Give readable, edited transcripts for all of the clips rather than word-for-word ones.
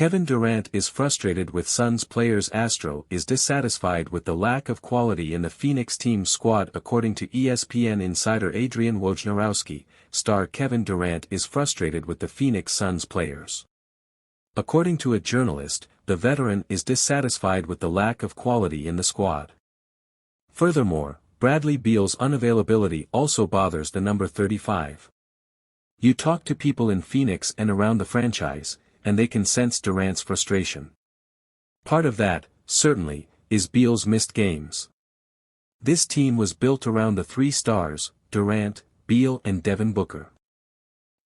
Kevin Durant is frustrated with Suns players. Astro is dissatisfied with the lack of quality in the Phoenix team squad. According to ESPN insider Adrian Wojnarowski, star Kevin Durant is frustrated with the Phoenix Suns players. According to a journalist, the veteran is dissatisfied with the lack of quality in the squad. Furthermore, Bradley Beal's unavailability also bothers the number 35. You talk to people in Phoenix and around the franchise, and they can sense Durant's frustration. Part of that, certainly, is Beal's missed games. This team was built around the three stars, Durant, Beal and Devin Booker.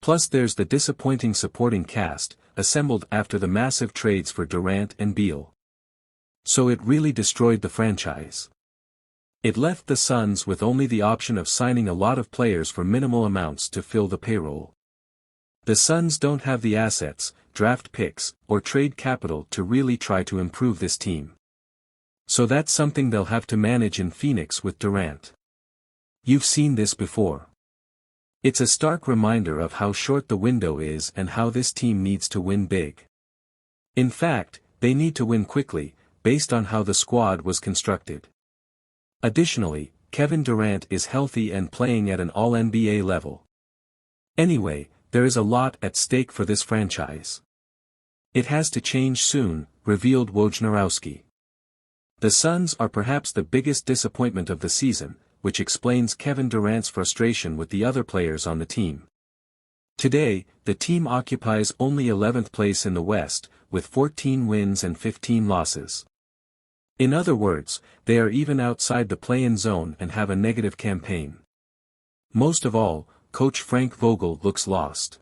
Plus there's the disappointing supporting cast, assembled after the massive trades for Durant and Beal. So it really destroyed the franchise. It left the Suns with only the option of signing a lot of players for minimal amounts to fill the payroll. The Suns don't have the assets, draft picks, or trade capital to really try to improve this team. So that's something they'll have to manage in Phoenix with Durant. You've seen this before. It's a stark reminder of how short the window is and how this team needs to win big. In fact, they need to win quickly, based on how the squad was constructed. Additionally, Kevin Durant is healthy and playing at an All-NBA level. Anyway, there is a lot at stake for this franchise. It has to change soon, revealed Wojnarowski. The Suns are perhaps the biggest disappointment of the season, which explains Kevin Durant's frustration with the other players on the team. Today, the team occupies only 11th place in the West, with 14 wins and 15 losses. In other words, they are even outside the play-in zone and have a negative campaign. Most of all, coach Frank Vogel looks lost.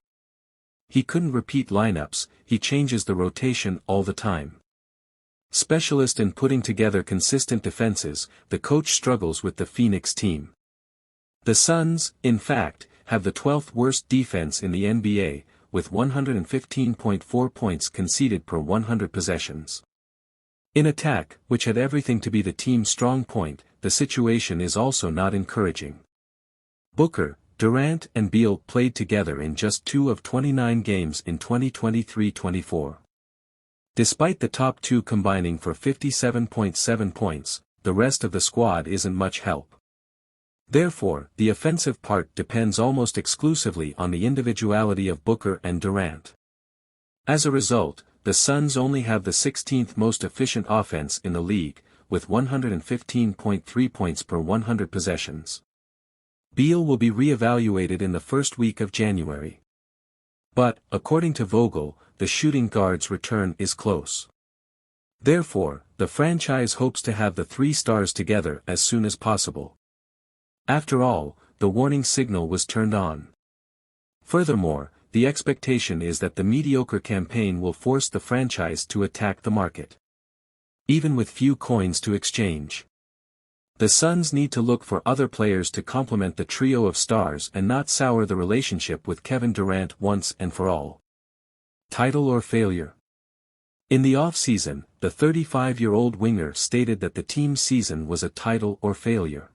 He couldn't repeat lineups, he changes the rotation all the time. Specialist in putting together consistent defenses, the coach struggles with the Phoenix team. The Suns, in fact, have the 12th worst defense in the NBA, with 115.4 points conceded per 100 possessions. In attack, which had everything to be the team's strong point, the situation is also not encouraging. Booker, Durant and Beal played together in just 2 of 29 games in 2023-24. Despite the top two combining for 57.7 points, the rest of the squad isn't much help. Therefore, the offensive part depends almost exclusively on the individuality of Booker and Durant. As a result, the Suns only have the 16th most efficient offense in the league, with 115.3 points per 100 possessions. Beal will be re-evaluated in the first week of January. But, according to Vogel, the shooting guard's return is close. Therefore, the franchise hopes to have the three stars together as soon as possible. After all, the warning signal was turned on. Furthermore, the expectation is that the mediocre campaign will force the franchise to attack the market. Even with few coins to exchange. The Suns need to look for other players to complement the trio of stars and not sour the relationship with Kevin Durant once and for all. Title or failure? In the off-season, the 35-year-old winger stated that the team's season was a title or failure.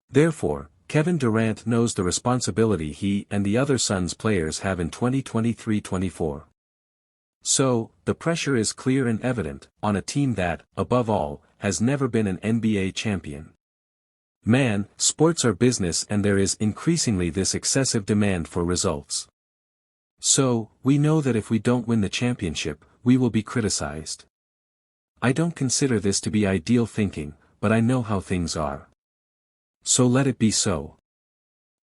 Therefore, Kevin Durant knows the responsibility he and the other Suns players have in 2023-24. So, the pressure is clear and evident, on a team that, above all, has never been an NBA champion. Man, sports are business and there is increasingly this excessive demand for results. So, we know that if we don't win the championship, we will be criticized. I don't consider this to be ideal thinking, but I know how things are. So let it be so.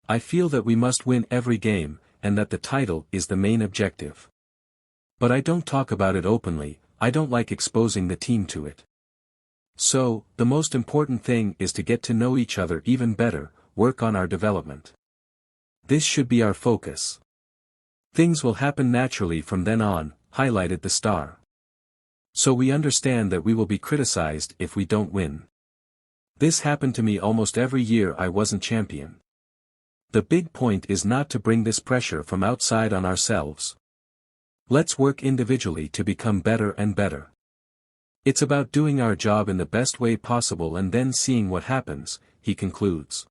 I feel that we must win every game, and that the title is the main objective. But I don't talk about it openly, I don't like exposing the team to it. So, the most important thing is to get to know each other even better, work on our development. This should be our focus. Things will happen naturally from then on, highlighted the star. So we understand that we will be criticized if we don't win. This happened to me almost every year I wasn't champion. The big point is not to bring this pressure from outside on ourselves. Let's work individually to become better and better. It's about doing our job in the best way possible and then seeing what happens, he concludes.